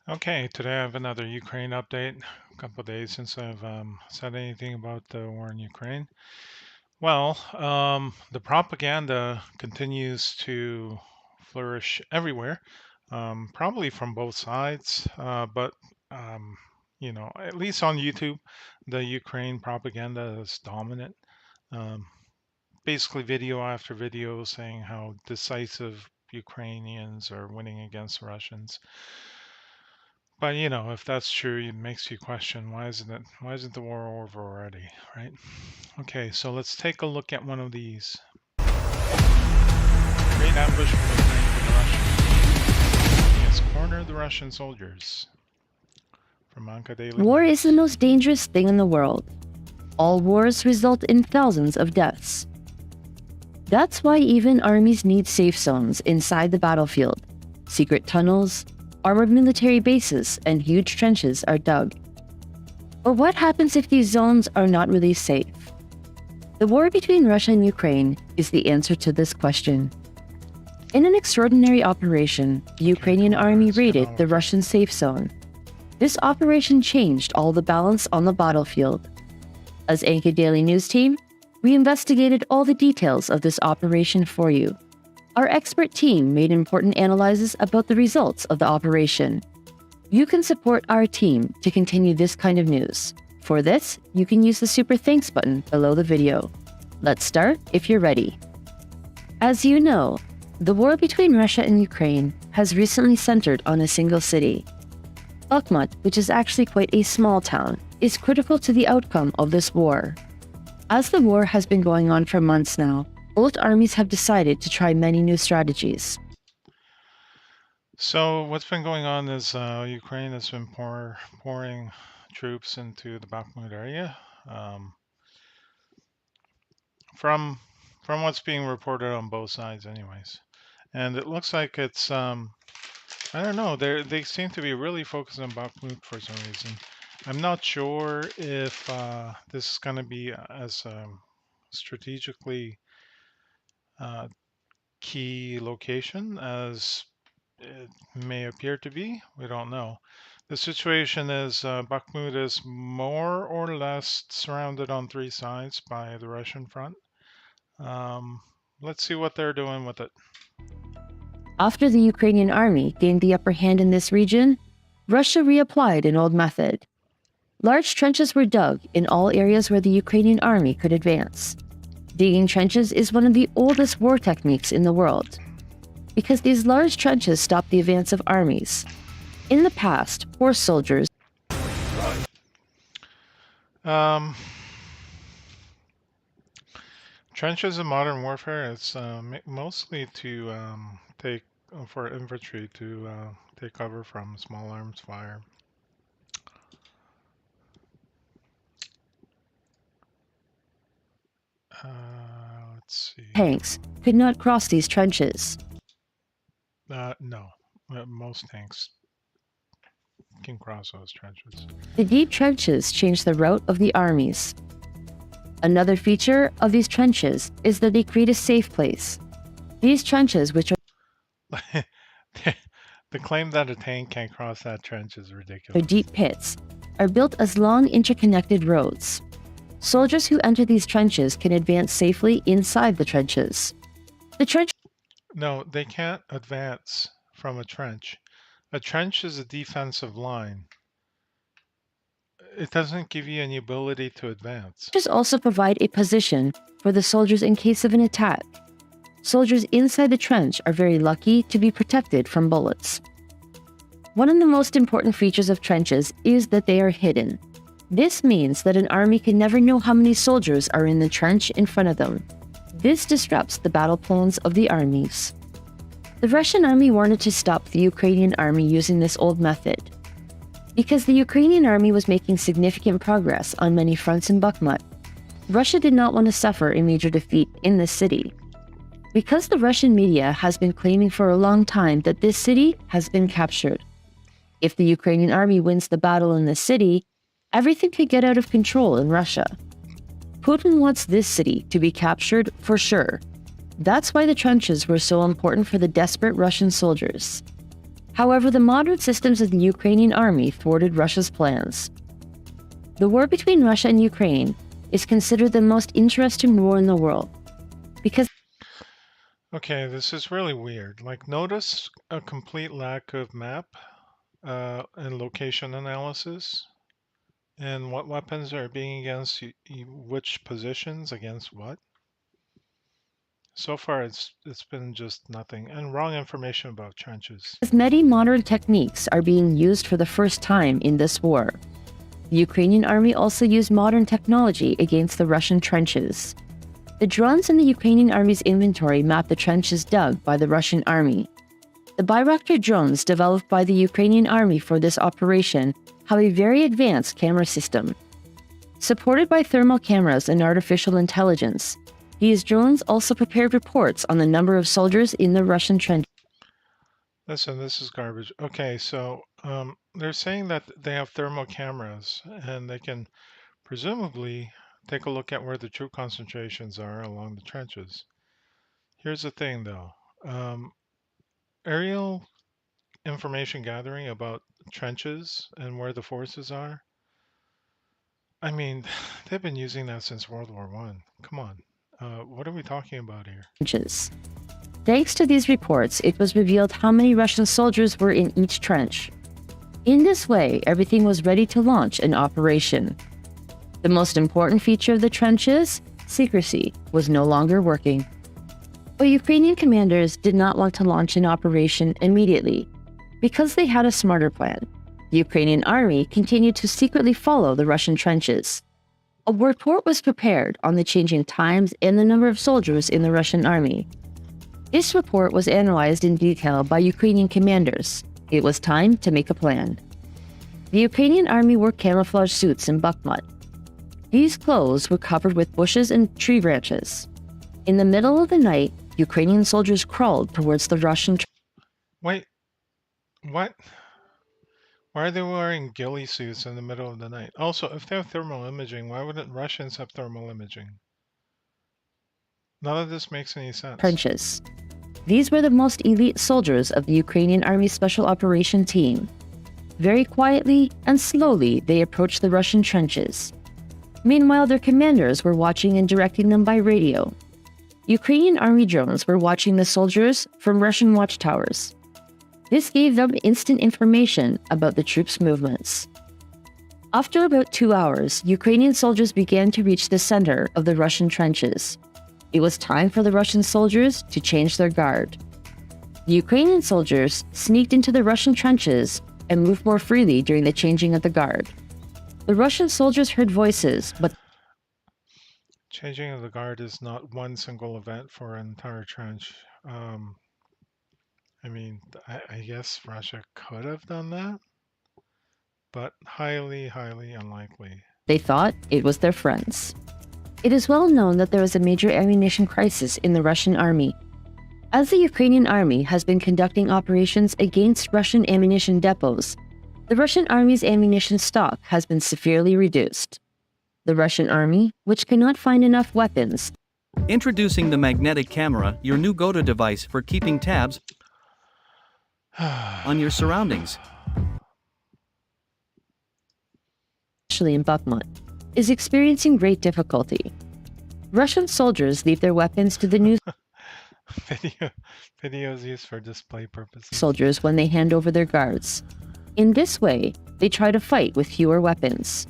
Okay, today I have another Ukraine update. A couple of days since I've said anything about the war in Ukraine. Well, the propaganda continues to flourish everywhere, probably from both sides, but at least on YouTube, the Ukraine propaganda is dominant. Um, Basically, video after video saying how decisive Ukrainians are winning against the Russians. But if that's true, it makes you question why isn't the war over already, right? Okay, so let's take a look at one of these. Great ambush from Ukraine for the Russians. He has cornered the Russian soldiers. From Anka Daily War is the News. most dangerous thing in the world. All wars result in thousands of deaths. That's why even armies need safe zones inside the battlefield. Secret tunnels, armored military bases, and huge trenches are dug. But what happens if these zones are not really safe? The war between Russia and Ukraine is the answer to this question. In an extraordinary operation, the Ukrainian army raided the Russian safe zone. This operation changed all the balance on the battlefield. As Anchor Daily News team, we investigated all the details of this operation for you. Our expert team made important analyses about the results of the operation. You can support our team to continue this kind of news. For this, you can use the Super Thanks button below the video. Let's start if you're ready. As you know, the war between Russia and Ukraine has recently centered on a single city. Bakhmut, which is actually quite a small town, is critical to the outcome of this war. As the war has been going on for months now, both armies have decided to try many new strategies. So what's been going on is Ukraine has been pouring troops into the Bakhmut area. From what's being reported on both sides, anyways, and it looks like it's I don't know. They seem to be really focused on Bakhmut for some reason. I'm not sure if this is going to be as strategically uh, key location as it may appear to be. We don't know. The situation is Bakhmut is more or less surrounded on three sides by the Russian front. Let's see what they're doing with it. After the Ukrainian army gained the upper hand in this region, Russia reapplied an old method. Large trenches were dug in all areas where the Ukrainian army could advance. Digging trenches is one of the oldest war techniques in the world, because these large trenches stop the advance of armies. In the past, horse soldiers Um, Trenches in modern warfare, it's mostly to take for infantry to take cover from small arms fire. Let's see. tanks could not cross these trenches. No, most tanks can cross those trenches. The deep trenches changed the route of the armies. Another feature of these trenches is that they create a safe place. These trenches, which are The claim that a tank can't cross that trench is ridiculous. deep pits, are built as long interconnected roads. Soldiers who enter these trenches can advance safely inside the trenches. The trench No, they can't advance from a trench. A trench is a defensive line. It doesn't give you any ability to advance. trenches also provide a position for the soldiers in case of an attack. Soldiers inside the trench are very lucky to be protected from bullets. One of the most important features of trenches is that they are hidden. This means that an army can never know how many soldiers are in the trench in front of them. This disrupts the battle plans of the armies. The Russian army wanted to stop the Ukrainian army using this old method. Because the Ukrainian army was making significant progress on many fronts in Bakhmut, Russia did not want to suffer a major defeat in this city. Because the Russian media has been claiming for a long time that this city has been captured. If the Ukrainian army wins the battle in this city, everything could get out of control in Russia. Putin wants this city to be captured for sure. That's why the trenches were so important for the desperate Russian soldiers. However, the modern systems of the Ukrainian army thwarted Russia's plans. The war between Russia and Ukraine is considered the most interesting war in the world because Okay, this is really weird. Like, notice a complete lack of map and location analysis, and what weapons are being against which positions against what. So far, it's been just nothing, and wrong information about trenches. many modern techniques are being used for the first time in this war. The Ukrainian army also used modern technology against the Russian trenches. The drones in the Ukrainian army's inventory map the trenches dug by the Russian army. The Bayraktar drones developed by the Ukrainian army for this operation have a very advanced camera system. Supported by thermal cameras and artificial intelligence, these drones also prepared reports on the number of soldiers in the Russian trenches. Listen, this is garbage. Okay, so they're saying that they have thermal cameras and they can presumably take a look at where the troop concentrations are along the trenches. Here's the thing, though. Aerial information gathering about trenches and where the forces are. I mean, they've been using that since World War One. Come on. What are we talking about here? Thanks to these reports, it was revealed how many Russian soldiers were in each trench. In this way, everything was ready to launch an operation. The most important feature of the trenches, secrecy, was no longer working. But Ukrainian commanders did not want to launch an operation immediately. Because they had a smarter plan, the Ukrainian army continued to secretly follow the Russian trenches. A report was prepared on the changing times and the number of soldiers in the Russian army. This report was analyzed in detail by Ukrainian commanders. It was time to make a plan. The Ukrainian army wore camouflage suits in Bakhmut. These clothes were covered with bushes and tree branches. In the middle of the night, Ukrainian soldiers crawled towards the Russian. Wait, what? Why are they wearing ghillie suits in the middle of the night? Also, if they have thermal imaging, why wouldn't Russians have thermal imaging? None of this makes any sense. Trenches. These were the most elite soldiers of the Ukrainian Army Special Operation Team. Very quietly and slowly, they approached the Russian trenches. Meanwhile, their commanders were watching and directing them by radio. Ukrainian army drones were watching the soldiers from Russian watchtowers. This gave them instant information about the troops' movements. After about 2 hours, Ukrainian soldiers began to reach the center of the Russian trenches. It was time for the Russian soldiers to change their guard. The Ukrainian soldiers sneaked into the Russian trenches and moved more freely during the changing of the guard. The Russian soldiers heard voices, but Changing of the guard is not one single event for an entire trench. I mean, I guess Russia could have done that, but highly, highly unlikely. they thought it was their friends. It is well known that there is a major ammunition crisis in the Russian army. As the Ukrainian army has been conducting operations against Russian ammunition depots, the Russian army's ammunition stock has been severely reduced. The Russian army, which cannot find enough weapons, Introducing the magnetic camera, your new go-to device for keeping tabs on your surroundings. especially in Bakhmut, is experiencing great difficulty. Russian soldiers leave their weapons to the new Video, videos used for display purposes. soldiers when they hand over their guards. In this way, they try to fight with fewer weapons.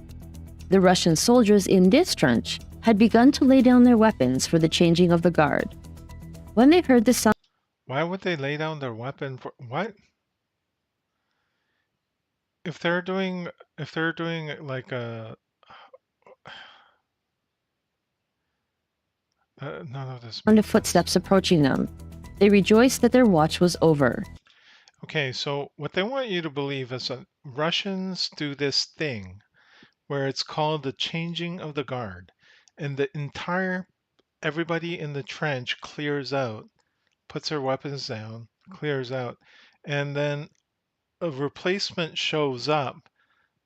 The Russian soldiers in this trench had begun to lay down their weapons for the changing of the guard. When they heard the sound Why would they lay down their weapon for what? If they're doing like none of this of makes sense. footsteps approaching them, they rejoiced that their watch was over. Okay, so what they want you to believe is that Russians do this thing where it's called the changing of the guard, and the entire everybody in the trench clears out, puts their weapons down, clears out, and then a replacement shows up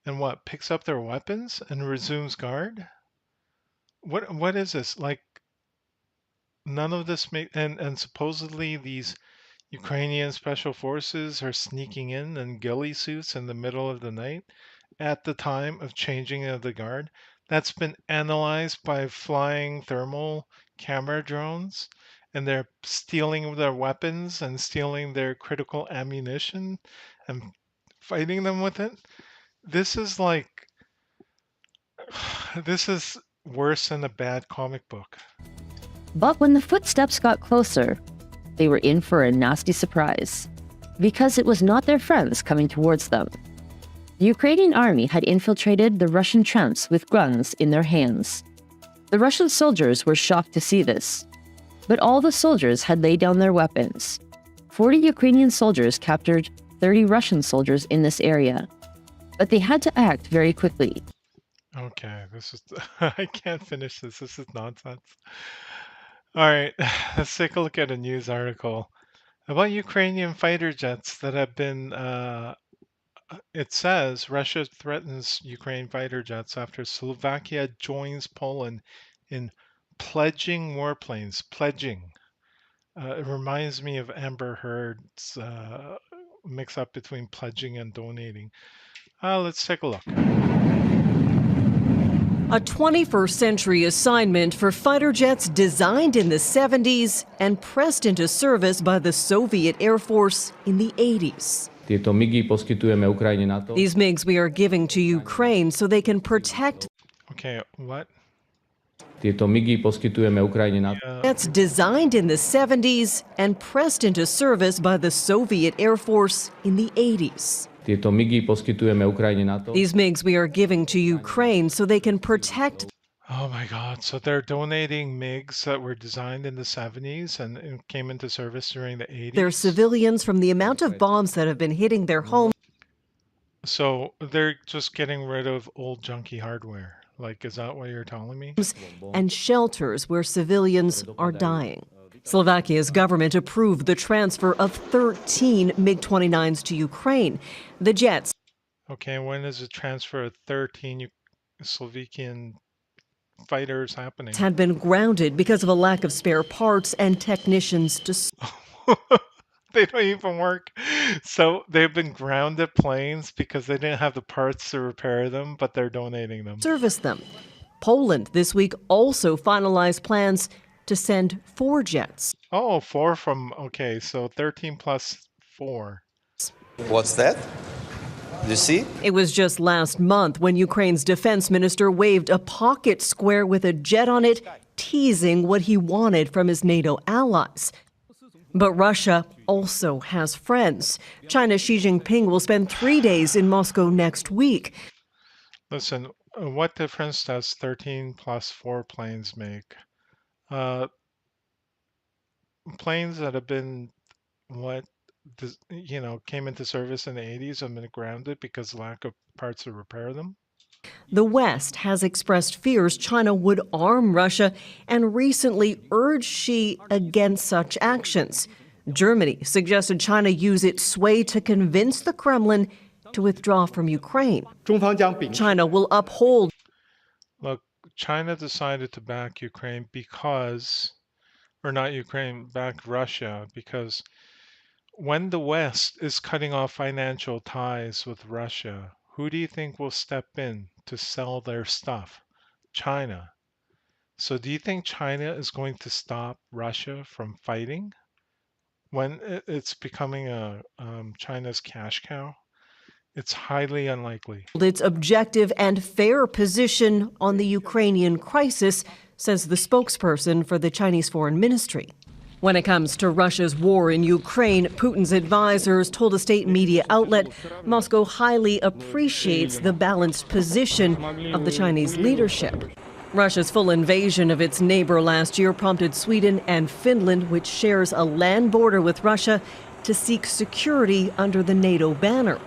and what picks up their weapons and resumes guard. What is this? Like none of this make and supposedly these Ukrainian special forces are sneaking in ghillie suits in the middle of the night at the time of changing of the guard. That's been analyzed by flying thermal camera drones, and they're stealing their weapons and stealing their critical ammunition and fighting them with it. This is like, this is worse than a bad comic book. But when the footsteps got closer, they were in for a nasty surprise. Because it was not their friends coming towards them. The Ukrainian army had infiltrated the Russian tramps with guns in their hands. The Russian soldiers were shocked to see this. But all the soldiers had laid down their weapons. 40 Ukrainian soldiers captured 30 Russian soldiers in this area. But they had to act very quickly. Okay, this is, I can't finish this. This is nonsense. All right, let's take a look at a news article about Ukrainian fighter jets that have been, it says Russia threatens Ukraine fighter jets after Slovakia joins Poland in pledging warplanes. Pledging. It reminds me of Amber Heard's mix up between pledging and donating. Let's take a look. A 21st century assignment for fighter jets designed in the 70s and pressed into service by the Soviet Air Force in the 80s. Tieto MIGy poskytujeme Ukrajine na to, These MiGs we are giving to Ukraine so they can protect Okay, what? tieto MIGy poskytujeme Ukrajine na to, jets designed in the 70s and pressed into service by the Soviet Air Force in the 80s. tieto MIGy poskytujeme Ukrajine na to, These MiGs we are giving to Ukraine so they can protect Oh my God. So they're donating MiGs that were designed in the 70s and came into service during the 80s. their civilians from the amount of bombs that have been hitting their homes So they're just getting rid of old junky hardware. Like, is that what you're telling me? and shelters where civilians are dying. Slovakia's government approved the transfer of 13 MiG-29s to Ukraine. The jets Okay, when is the transfer of 13 Slovakian fighters happening? had been grounded because of a lack of spare parts and technicians to They don't even work. So they've been grounded planes because they didn't have the parts to repair them, but they're donating them. service them. Poland this week also finalized plans to send 4 jets. Oh, four from, okay, so 13 plus 4. What's that? You see? It was just last month when Ukraine's defense minister waved a pocket square with a jet on it, teasing what he wanted from his NATO allies. But Russia also has friends. China's Xi Jinping will spend 3 days in Moscow next week. Listen, what difference does 13 plus 4 planes make? Uh, Planes that have been, what, came into service in the 80s have been grounded because lack of parts to repair them? The West has expressed fears China would arm Russia and recently urged Xi against such actions. Germany suggested China use its sway to convince the Kremlin to withdraw from Ukraine. 中方将秉持 China will uphold Look, China decided to back Ukraine because, or not Ukraine, back Russia because when the West is cutting off financial ties with Russia, who do you think will step in to sell their stuff? China. So do you think China is going to stop Russia from fighting when it's becoming China's cash cow? It's highly unlikely. its objective and fair position on the Ukrainian crisis, says the spokesperson for the Chinese Foreign Ministry. When it comes to Russia's war in Ukraine, Putin's advisors told a state media outlet Moscow highly appreciates the balanced position of the Chinese leadership. Russia's full invasion of its neighbor last year prompted Sweden and Finland, which shares a land border with Russia, to seek security under the NATO banner.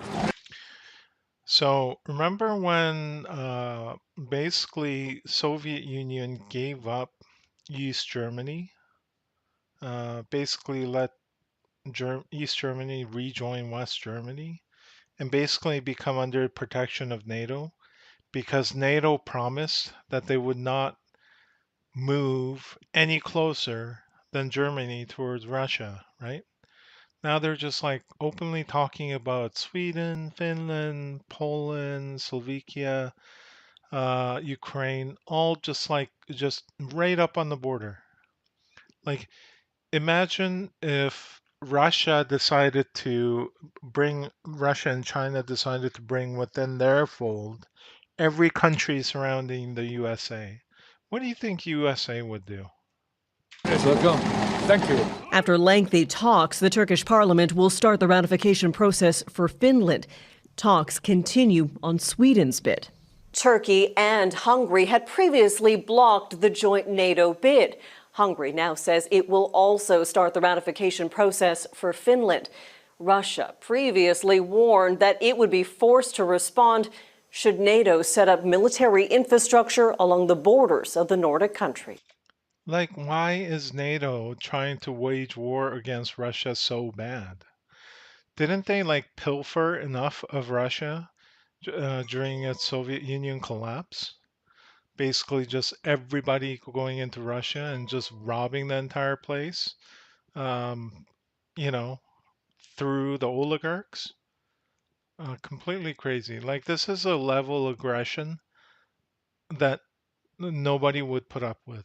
So remember when basically Soviet Union gave up East Germany, basically let East Germany rejoin West Germany and basically become under protection of NATO because NATO promised that they would not move any closer than Germany towards Russia, right? Now they're just like openly talking about Sweden, Finland, Poland, Slovakia, Ukraine, all just right up on the border. Like, imagine if Russia and China decided to bring within their fold every country surrounding the USA. What do you think USA would do? Welcome. Thank you. After lengthy talks, the Turkish parliament will start the ratification process for Finland. Talks continue on Sweden's bid. Turkey and Hungary had previously blocked the joint NATO bid. Hungary now says it will also start the ratification process for Finland. Russia previously warned that it would be forced to respond should NATO set up military infrastructure along the borders of the Nordic country. Like, why is NATO trying to wage war against Russia so bad? Didn't they like pilfer enough of Russia during its Soviet Union collapse? Basically, just everybody going into Russia and just robbing the entire place, um, you know, through the oligarchs. Completely crazy. Like, this is a level of aggression that nobody would put up with.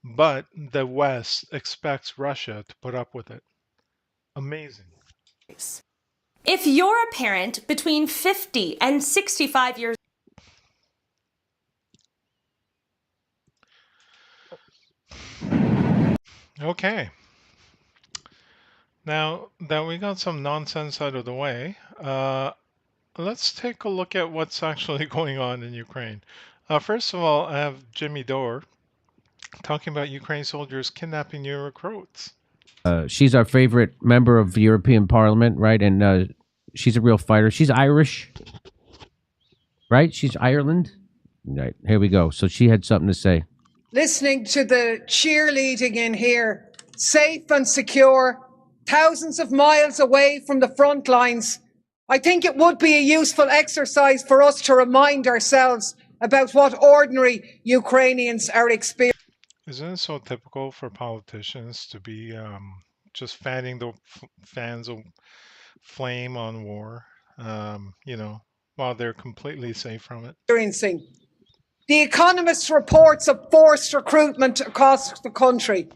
But the West expects Russia to put up with it. Amazing. If you're a parent between 50 and 65 years Okay. Now that we got some nonsense out of the way, let's take a look at what's actually going on in Ukraine. First of all, I have Jimmy Dore talking about Ukraine soldiers kidnapping new recruits. She's our favorite member of the European Parliament, right? And she's a real fighter. She's Irish, right? She's Ireland. Right, here we go. So she had something to say. Listening to the cheerleading in here, safe and secure, thousands of miles away from the front lines, I think it would be a useful exercise for us to remind ourselves about what ordinary Ukrainians are experiencing. Isn't it so typical for politicians to be just fanning the fans of flame on war, while they're completely safe from it? The Economist reports of forced recruitment across the country.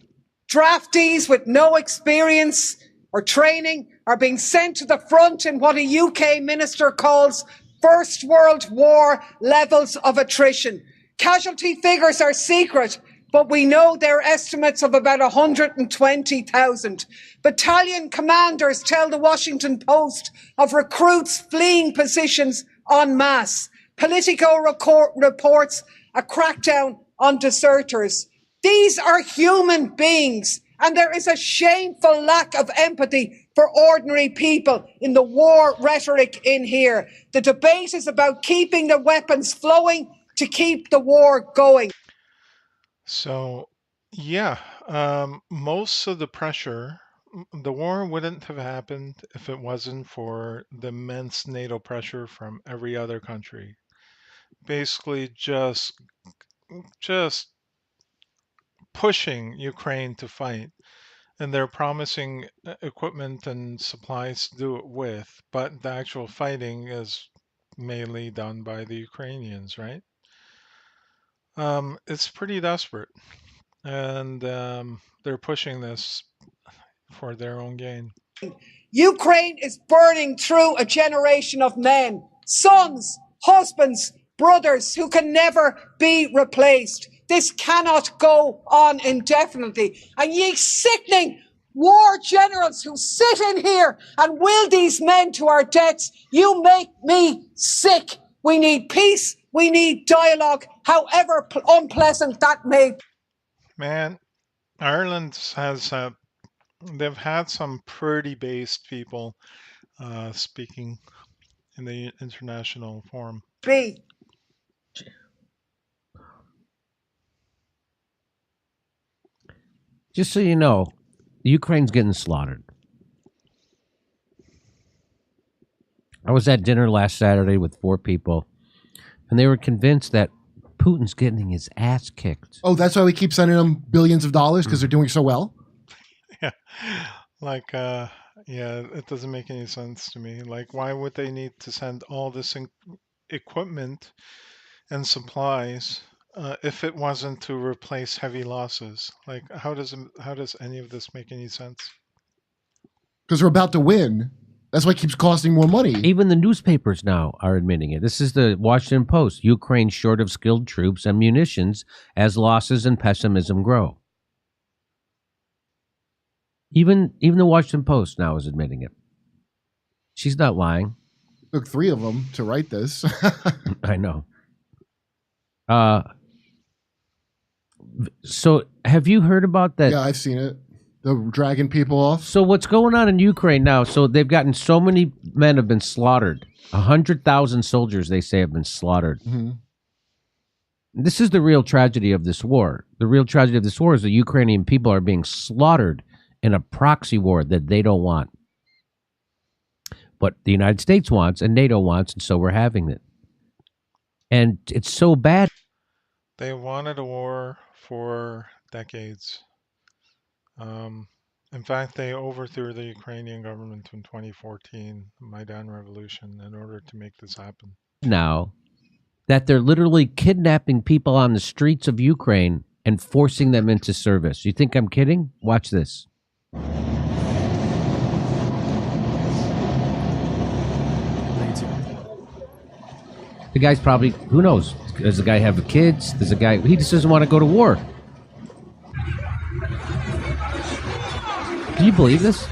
Draftees with no experience or training are being sent to the front in what a UK minister calls First World War levels of attrition. Casualty figures are secret, but we know they're estimates of about 120,000. Battalion commanders tell the Washington Post of recruits fleeing positions en masse. Politico reports a crackdown on deserters. These are human beings, and there is a shameful lack of empathy for ordinary people in the war rhetoric in here. The debate is about keeping the weapons flowing to keep the war going. So, yeah, most of the pressure, the war wouldn't have happened if it wasn't for the immense NATO pressure from every other country. Basically, just pushing Ukraine to fight, and they're promising equipment and supplies to do it with, but the actual fighting is mainly done by the Ukrainians, right? It's pretty desperate, and they're pushing this for their own gain. Ukraine is burning through a generation of men, sons, husbands, brothers who can never be replaced. This cannot go on indefinitely. And ye sickening war generals who sit in here and will these men to our deaths, you make me sick. We need peace. We need dialogue, however unpleasant that may be. Man, Ireland has they've had some pretty based people speaking in the international forum. Just so you know, Ukraine's getting slaughtered. I was at dinner last Saturday with 4 people, and they were convinced that Putin's getting his ass kicked. Oh, that's why we keep sending them billions of dollars, because they're doing so well? Yeah, like Yeah, it doesn't make any sense to me. Like, why would they need to send all this equipment and supplies if it wasn't to replace heavy losses? Like, how does any of this make any sense? Because we're about to win. That's why it keeps costing more money. Even the newspapers now are admitting it. This is the Washington Post. Ukraine short of skilled troops and munitions as losses and pessimism grow. Even the Washington Post now is admitting it. She's not lying. It took 3 of them to write this. I know. So have you heard about that? Yeah, I've seen it. They're dragging people off. So what's going on in Ukraine now? So they've gotten so many men have been slaughtered. 100,000 soldiers, they say, have been slaughtered. Mm-hmm. This is the real tragedy of this war. The real tragedy of this war is the Ukrainian people are being slaughtered in a proxy war that they don't want. But the United States wants and NATO wants, and so we're having it. And it's so bad. They wanted a war for decades. In fact, they overthrew the Ukrainian government in 2014, the Maidan Revolution, in order to make this happen. Now that they're literally kidnapping people on the streets of Ukraine and forcing them into service. You think I'm kidding? Watch this. The guy's probably, who knows? Does the guy have kids? Does the guy, he just doesn't want to go to war. Can you believe this?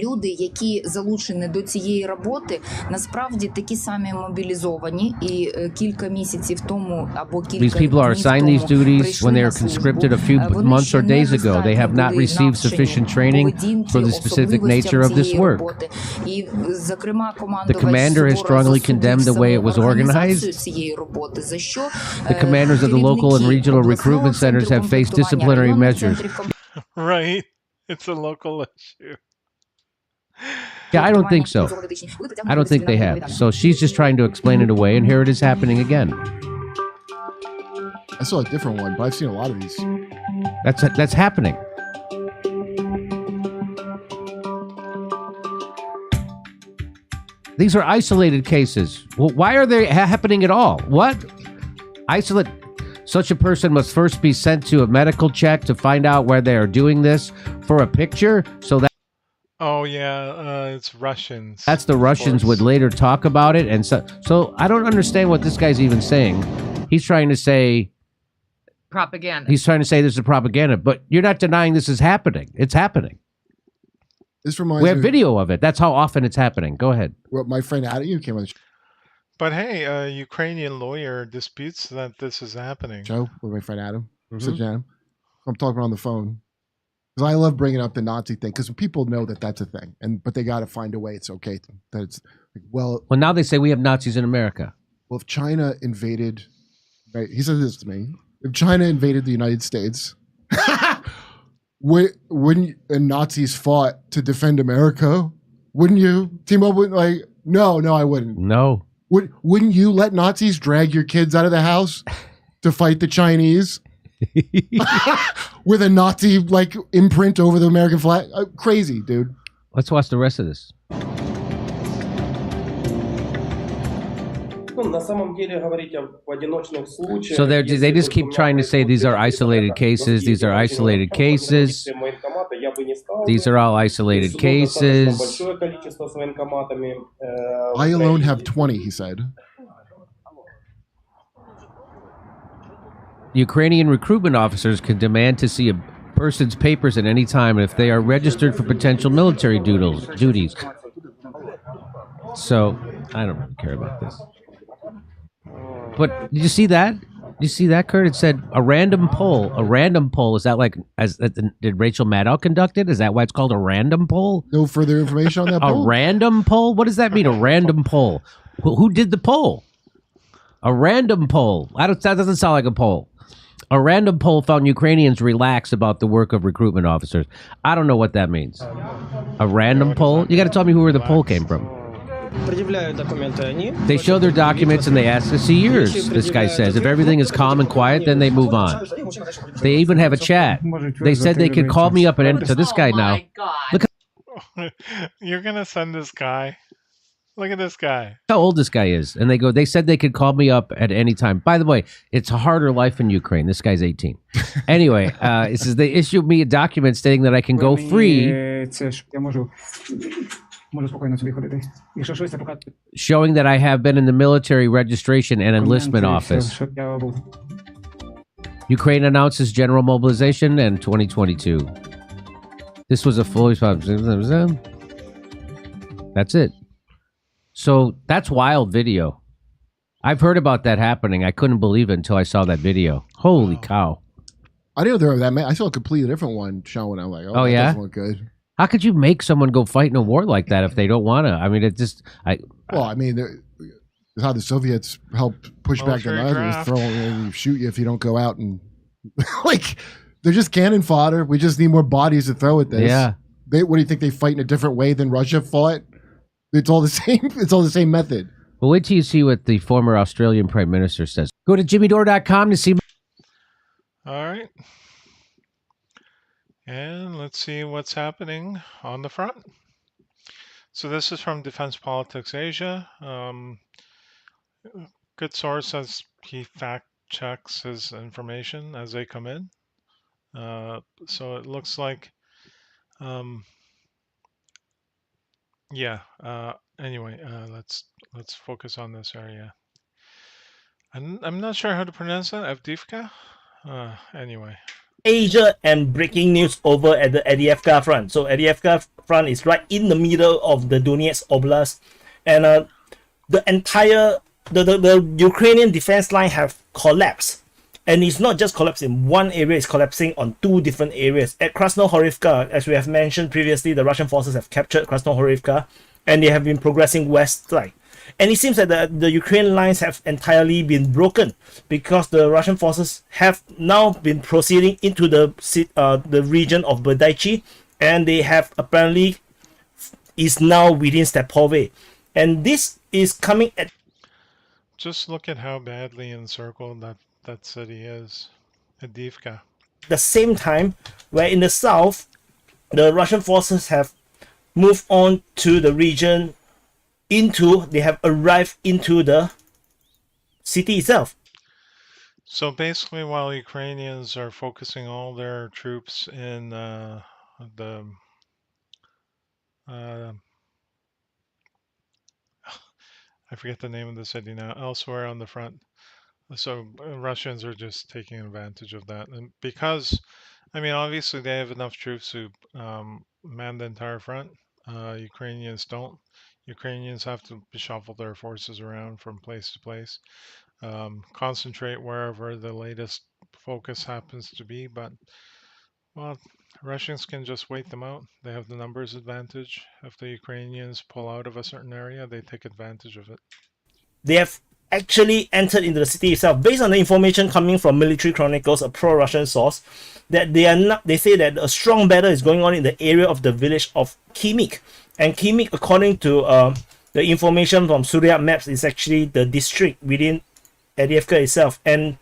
Люди, які залучені до цієї роботи, насправді такі самі мобілізовані і кілька місяців тому або кілька These people are assigned these duties when they are conscripted a few months or days ago. They have not received sufficient training for the specific nature of this work. The commander has strongly condemned the way it was organized. The commanders of the local and regional recruitment centers have faced disciplinary measures. Right. It's a local issue. Yeah, I don't think so. I don't think they have. So she's just trying to explain it away, and here it is happening again. I saw a different one, but I've seen a lot of these. That's happening. These are isolated cases. Well, why are they happening at all? What? Isolate. Such a person must first be sent to a medical check to find out where they are doing this for a picture, so that. Oh yeah, it's Russians. That's the Russians would later talk about it, and so I don't understand what this guy's even saying. He's trying to say propaganda. He's trying to say this is propaganda, but you're not denying this is happening. It's happening. This reminds we have me video of it. That's how often it's happening. Go ahead. Well, my friend Adam, you came on the show. But hey, a Ukrainian lawyer disputes that this is happening. Show with my friend Adam. I'm talking on the phone. Because I love bringing up the Nazi thing, because people know that that's a thing, but they got to find a way it's okay that it's like, well, now they say we have Nazis in America. Well, if China invaded, right? He said this to me: if China invaded the United States, wouldn't and Nazis fought to defend America? Wouldn't you team up with No, I wouldn't. No. Wouldn't you let Nazis drag your kids out of the house to fight the Chinese? With a Nazi imprint over the American flag. Crazy, dude. Let's watch the rest of this. So they just keep trying to say these are isolated cases. These are isolated cases. These are all isolated cases. I alone have 20, he said. Ukrainian recruitment officers can demand to see a person's papers at any time if they are registered for potential military duties. So, I don't really care about this. But did you see that? Did you see that, Kurt? It said a random poll. A random poll. Is that did Rachel Maddow conduct it? Is that why it's called a random poll? No further information on that poll? A random poll? What does that mean, a random poll? Who did the poll? A random poll. That doesn't sound like a poll. A random poll found Ukrainians relax about the work of recruitment officers. I don't know what that means. A random poll? You got to tell me where the poll came from. They show their documents and they ask to see yours, this guy says. If everything is calm and quiet, then they move on. They even have a chat. They said they could call me up at any... So this guy now... Look You're going to send this guy? Look at this guy. how old this guy is. And they said they could call me up at any time. By the way, it's a harder life in Ukraine. This guy's 18. Anyway, it says they issued me a document stating that I can go free, showing that I have been in the military registration and enlistment office. Ukraine announces general mobilization in 2022. This was a fully... That's it. So that's wild video. I've heard about that happening. I couldn't believe it until I saw that video. Holy cow. I didn't know there were that many. I saw a completely different one showing. I'm like, oh that yeah? doesn't look good. How could you make someone go fight in a war like that if they don't want to? I mean, it just... Well, I mean, it's how the Soviets helped push back the Nazis, throw and shoot you if you don't go out and... like, they're just cannon fodder. We just need more bodies to throw at this. Yeah. What do you think? They fight in a different way than Russia fought? It's all the same. It's all the same method. Well, wait till you see what the former Australian Prime Minister says. Go to jimmydore.com to see... All right. And let's see what's happening on the front. So this is from Defense Politics Asia. Good source as he fact checks his information as they come in. So it looks like, anyway, let's focus on this area. I'm not sure how to pronounce that. Avdiivka? Anyway. Asia and breaking news over at the Avdiivka front. So Avdiivka front is right in the middle of the Donetsk Oblast, and the entire the Ukrainian defense line have collapsed. And it's not just collapsed in one area, it's collapsing on two different areas. At Krasnohorivka, as we have mentioned previously, the Russian forces have captured Krasnohorivka, and they have been progressing west side. And it seems that the Ukrainian lines have entirely been broken because the Russian forces have now been proceeding into the region of Berdaichi, and they have apparently is now within Stepove. And this is coming at... Just look at how badly encircled that city is, Avdiivka. The same time, where in the south, the Russian forces have moved on to the region they have arrived into the city itself. So basically, while Ukrainians are focusing all their troops in I forget the name of the city now, elsewhere on the front. So Russians are just taking advantage of that. And because, I mean, obviously they have enough troops to man the entire front. Ukrainians don't. Ukrainians have to shuffle their forces around from place to place, concentrate wherever the latest focus happens to be. But, well, Russians can just wait them out. They have the numbers advantage. If the Ukrainians pull out of a certain area, they take advantage of it. They have actually entered into the city itself. Based on the information coming from Military Chronicles, a pro-Russian source, that they say that a strong battle is going on in the area of the village of Kimik. And Kimik, according to the information from Surya Maps, is actually the district within Avdiivka itself. And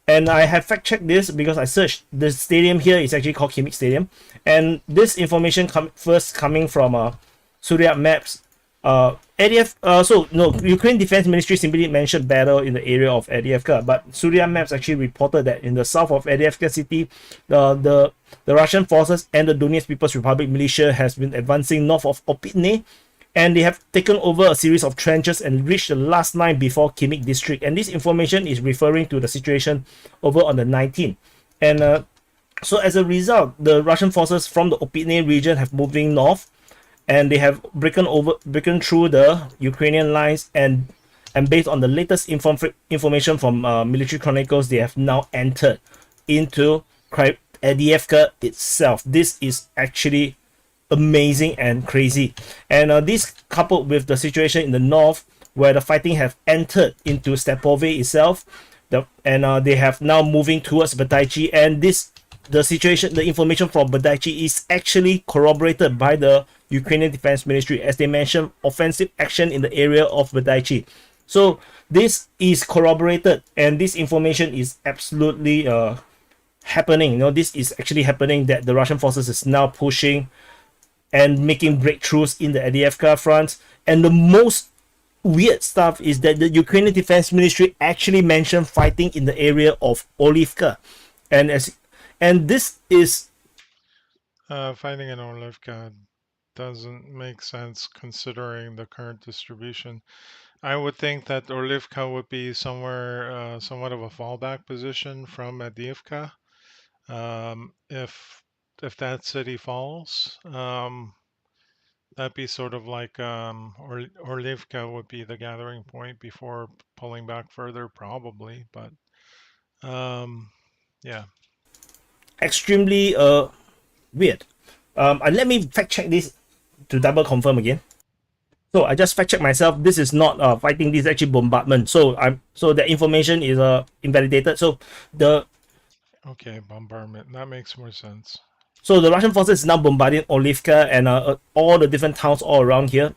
I have fact-checked this because I searched. The stadium here is actually called Kimik Stadium. And this information first coming from Surya Maps. Ukraine Defense Ministry simply mentioned battle in the area of Avdiivka, but Surya Maps actually reported that in the south of Avdiivka city, the Russian forces and the Donetsk People's Republic militia has been advancing north of Opitne, and they have taken over a series of trenches and reached the last line before Kimik district. And this information is referring to the situation over on the 19th. And so as a result, the Russian forces from the Opitne region have moving north, and they have broken through the Ukrainian lines, and based on the latest information from Military Chronicles, they have now entered into Avdiivka itself. This is actually amazing and crazy. And this coupled with the situation in the north, where the fighting have entered into Stepove itself, and they have now moving towards Berdaichi, and this the situation, the information from Badaichi is actually corroborated by the Ukrainian Defense Ministry, as they mentioned offensive action in the area of Badaichi. So this is corroborated, and this information is absolutely happening. You know, this is actually happening, that the Russian forces is now pushing and making breakthroughs in the Adiyevka front. And the most weird stuff is that the Ukrainian Defense Ministry actually mentioned fighting in the area of Olivka, and this is fighting in Orlivka doesn't make sense considering the current distribution. I would think that Orlivka would be somewhere, somewhat of a fallback position from Avdiivka. If that city falls, that'd be sort of like Orlivka would be the gathering point before pulling back further, probably. But yeah, extremely weird. Let me fact check this to double confirm again. So I just fact check myself. This is not fighting. This is actually bombardment. So the information is invalidated. So the okay, bombardment, that makes more sense. So the Russian forces is now bombarding Olivka and all the different towns all around here.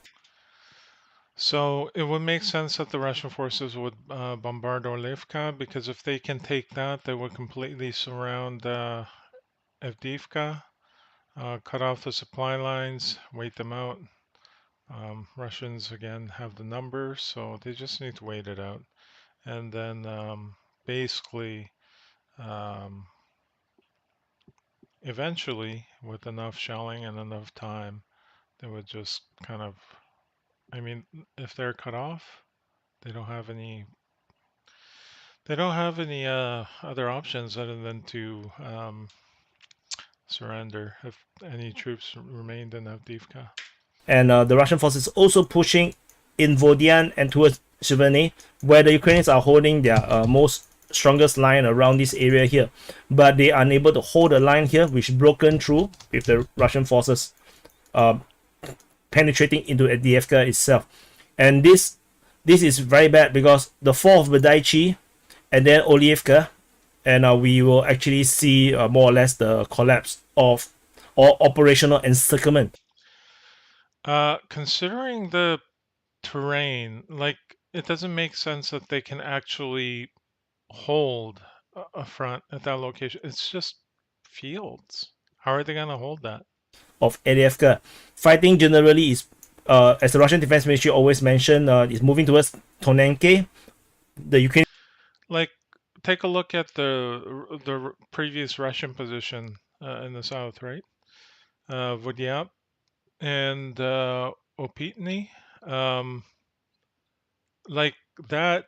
So it would make sense that the Russian forces would bombard Orlivka, because if they can take that, they would completely surround Avdiivka, cut off the supply lines, wait them out. Russians, again, have the numbers, so they just need to wait it out. And then basically, eventually, with enough shelling and enough time, they would just kind of, I mean, if they're cut off, they don't have any other options other than to surrender if any troops remained in Avdiivka. And the Russian forces also pushing in Vodian and towards Shivany, where the Ukrainians are holding their most strongest line around this area here. But they are unable to hold the line here, which broken through with the Russian forces penetrating into Avdiivka itself. And this is very bad, because the fall of Badaichi and then Olivka, and we will actually see more or less the collapse of all operational encirclement. Considering the terrain, like, it doesn't make sense that they can actually hold a front at that location. It's just fields. How are they going to hold that? Of Adiyevka. Fighting generally is, as the Russian Defense Ministry always mentioned, is moving towards Tonenke. The Ukraine, like, take a look at the previous Russian position in the south, right? Vodyap and Opitny. Like that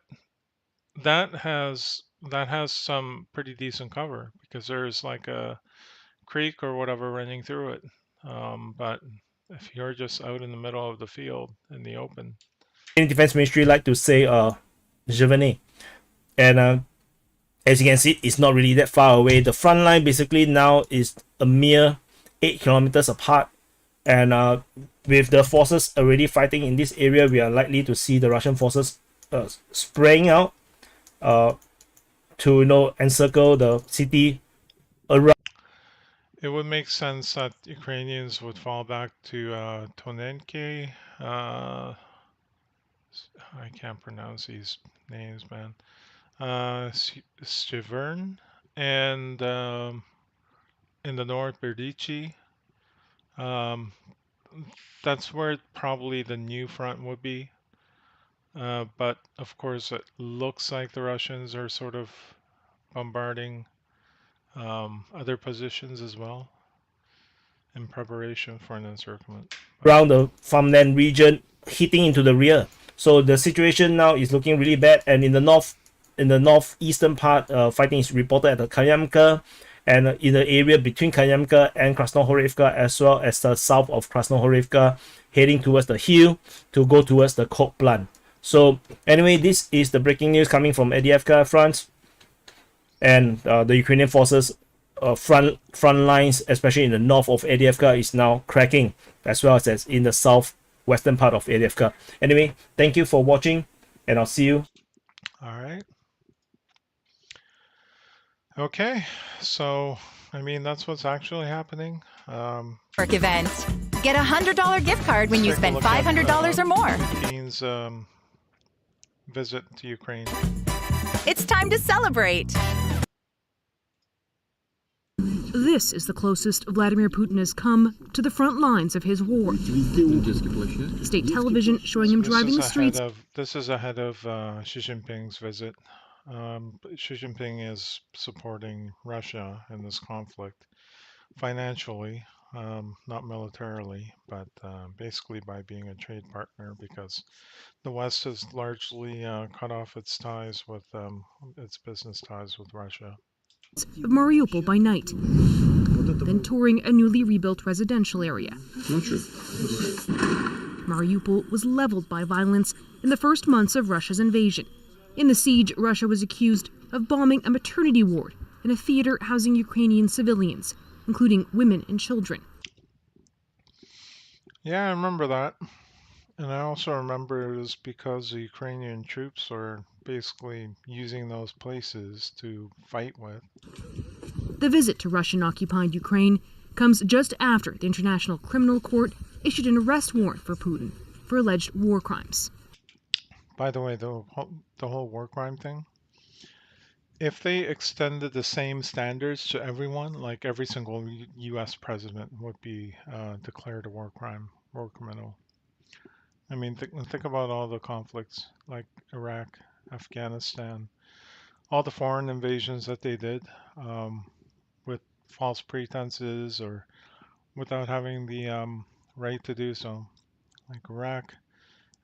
has some pretty decent cover, because there's like a creek or whatever running through it. But if you're just out in the middle of the field in the open, Defense Ministry like to say Giverny, and as you can see, it's not really that far away. The front line basically now is a mere 8 kilometers apart, and with the forces already fighting in this area, we are likely to see the Russian forces spraying out to encircle the city around. it would make sense that Ukrainians would fall back to Tonenke. I can't pronounce these names, man. Stivern, and in the north, Berdichi. Um, that's where probably the new front would be. But of course, it looks like the Russians are sort of bombarding other positions as well in preparation for an encirclement. Around the farmland region, hitting into the rear. So the situation now is looking really bad. And in the northeastern part, fighting is reported at the Kayamka, and in the area between Kayamka and Krasnohorivka, as well as the south of Krasnohorivka, heading towards the hill to go towards the coke plant. So anyway, this is the breaking news coming from Adiyevka front, and the Ukrainian forces front lines, especially in the north of Adiyevka, is now cracking, as well as in the southwestern part of Adiyevka. Anyway, thank you for watching, and I'll see you. All right. Okay, so I mean, that's what's actually happening. Event. Get a $100 gift card when you Let's take a spend look at, $500 or more. Putin's visit to Ukraine. It's time to celebrate. This is the closest Vladimir Putin has come to the front lines of his war. State television showing him driving the streets. This is ahead of Xi Jinping's visit. Xi Jinping is supporting Russia in this conflict financially, not militarily, but basically by being a trade partner, because the West has largely cut off its ties with its business ties with Russia. Of Mariupol by night, then touring a newly rebuilt residential area. Mariupol was leveled by violence in the first months of Russia's invasion. In the siege, Russia was accused of bombing a maternity ward and a theater housing Ukrainian civilians, including women and children. Yeah, I remember that. And I also remember it was because the Ukrainian troops were basically using those places to fight with. The visit to Russian-occupied Ukraine comes just after the International Criminal Court issued an arrest warrant for Putin for alleged war crimes. By the way, the whole war crime thing, if they extended the same standards to everyone, like every single U.S. president would be declared a war criminal. I mean, think about all the conflicts like Iraq, Afghanistan, all the foreign invasions that they did with false pretenses or without having the right to do so, like Iraq,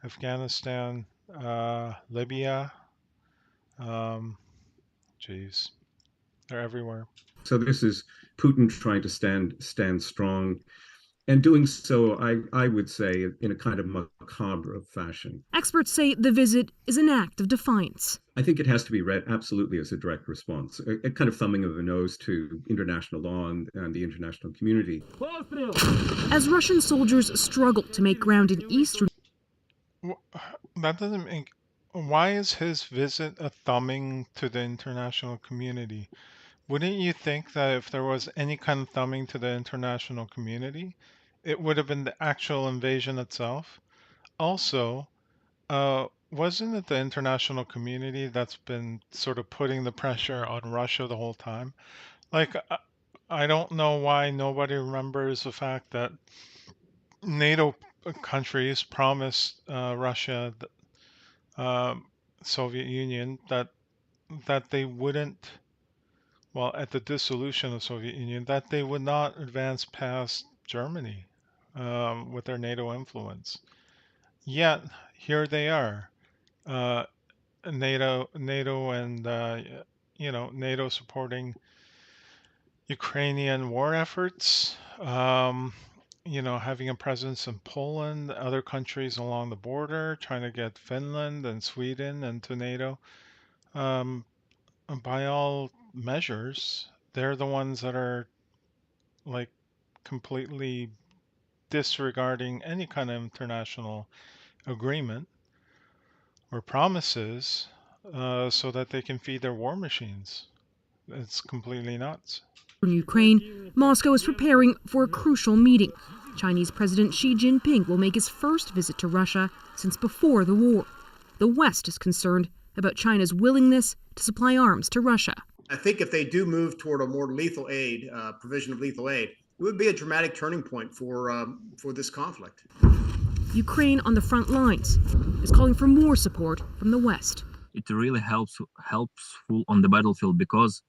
Afghanistan, Libya. Geez, they're everywhere. So this is Putin trying to stand strong, and doing so, I would say, in a kind of macabre fashion. Experts say the visit is an act of defiance. I think it has to be read absolutely as a direct response, a kind of thumbing of the nose to international law and the international community. As Russian soldiers struggle to make ground in eastern... That doesn't make... Why is his visit a thumbing to the international community? Wouldn't you think that if there was any kind of thumbing to the international community, it would have been the actual invasion itself? Also, wasn't it the international community that's been sort of putting the pressure on Russia the whole time? Like, I don't know why nobody remembers the fact that NATO countries promised Russia, Soviet Union, that they wouldn't, well, at the dissolution of the Soviet Union, that they would not advance past Germany with their NATO influence. Yet here they are, NATO, and NATO supporting Ukrainian war efforts. Having a presence in Poland, other countries along the border, trying to get Finland and Sweden into NATO. By all measures, they're the ones that are like completely disregarding any kind of international agreement or promises so that they can feed their war machines. It's completely nuts. In Ukraine, Moscow is preparing for a crucial meeting. Chinese President Xi Jinping will make his first visit to Russia since before the war. The West is concerned about China's willingness to supply arms to Russia. I think if they do move toward a more lethal aid, provision of lethal aid, it would be a dramatic turning point for this conflict. Ukraine on the front lines is calling for more support from the West. It really helps on the battlefield because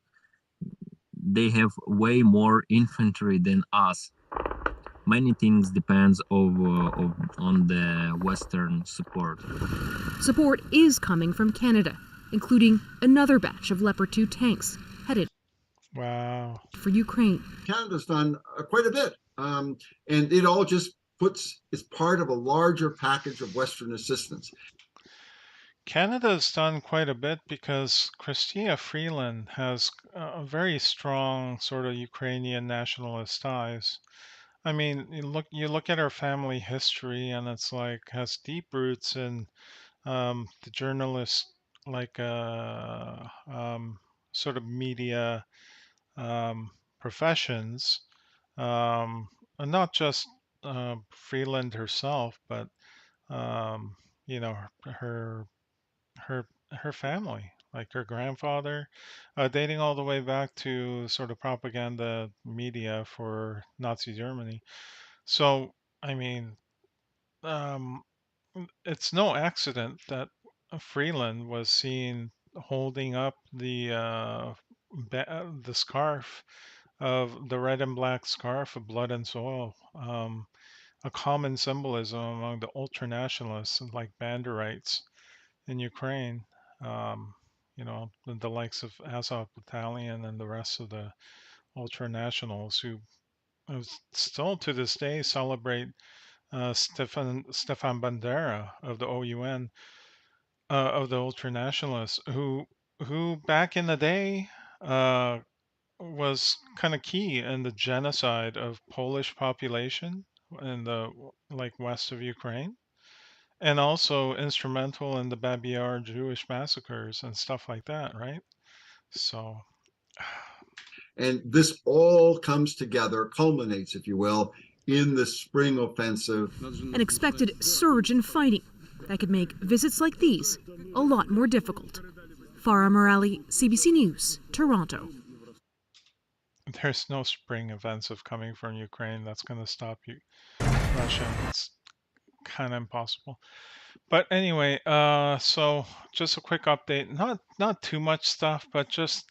they have way more infantry than us. Many things depends on the Western support. Support is coming from Canada, including another batch of Leopard 2 tanks headed for Ukraine. Canada's done quite a bit, and it all just is part of a larger package of Western assistance. Canada's done quite a bit because Chrystia Freeland has a very strong sort of Ukrainian nationalist ties. I mean, you look at her family history, and it's like has deep roots in the journalist, like sort of media professions, and not just Freeland herself, but um, her her her family, like her grandfather, dating all the way back to sort of propaganda media for Nazi Germany. So, I mean, um, it's no accident that Freeland was seen holding up the scarf of the red and black scarf of blood and soil, a common symbolism among the ultranationalists like Banderites in Ukraine. Um, the likes of Azov Battalion and the rest of the ultranationals who still to this day celebrate Stefan Bandera of the OUN, of the ultranationalists, who back in the day uh, was kind of key in the genocide of Polish population in the like west of Ukraine, and also instrumental in the Babi Yar Jewish massacres and stuff like that, right? So, And this all comes together, culminates, if you will, in the spring offensive. An expected surge in fighting that could make visits like these a lot more difficult. Farah Morali, CBC News, Toronto. there's no spring offensive coming from Ukraine that's going to stop Russia. It's kind of impossible. But anyway, so just a quick update. Not too much stuff, but just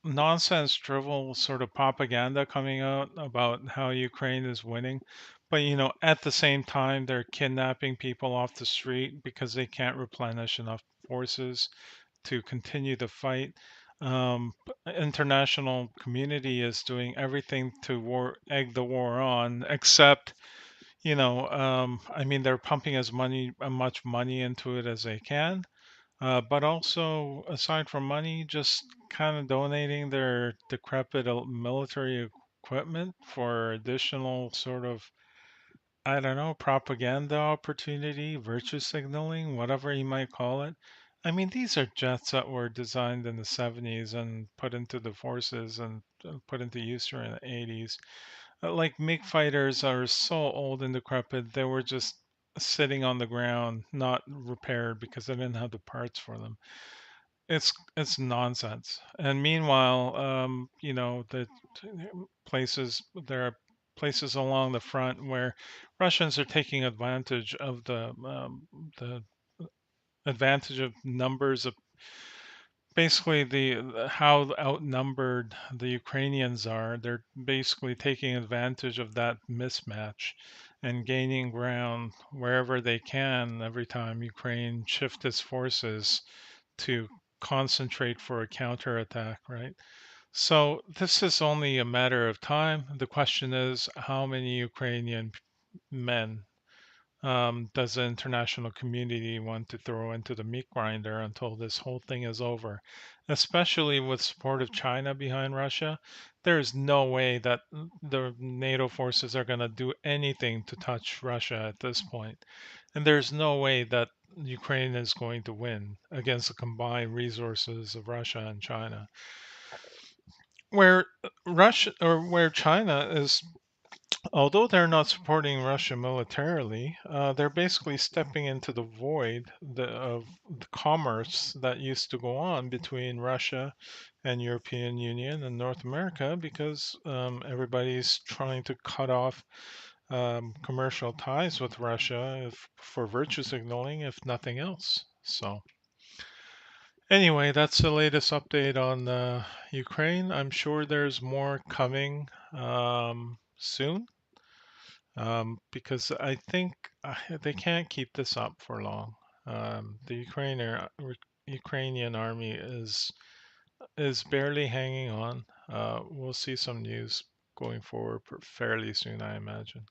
nonsense drivel sort of propaganda coming out about how Ukraine is winning. But at the same time, they're kidnapping people off the street because they can't replenish enough forces to continue the fight. International community is doing everything to egg the war on, except I mean, they're pumping much money into it as they can, but also aside from money, just kind of donating their decrepit military equipment for additional sort of, I don't know, propaganda opportunity, virtue signaling, whatever you might call it. I mean, these are jets that were designed in the 70s and put into the forces and put into use during the 80s. Like MiG fighters are so old and decrepit, they were just sitting on the ground, not repaired because they didn't have the parts for them. It's nonsense. And meanwhile, the there are places along the front where Russians are taking advantage of the advantage of numbers of basically how outnumbered the Ukrainians are. They're basically taking advantage of that mismatch and gaining ground wherever they can every time Ukraine shifts its forces to concentrate for a counterattack, right? So this is only a matter of time. The question is how many Ukrainian men does the international community want to throw into the meat grinder until this whole thing is over? Especially with support of China behind Russia, there is no way that the NATO forces are going to do anything to touch Russia at this point. And there's no way that Ukraine is going to win against the combined resources of Russia and China. Where China is, although they're not supporting Russia militarily, they're basically stepping into the void of the commerce that used to go on between Russia and European Union and North America because everybody's trying to cut off commercial ties with Russia for virtue signaling, if nothing else. So. Anyway, that's the latest update on Ukraine. I'm sure there's more coming soon because I think they can't keep this up for long. The Ukrainian army is barely hanging on. We'll see some news going forward fairly soon, I imagine.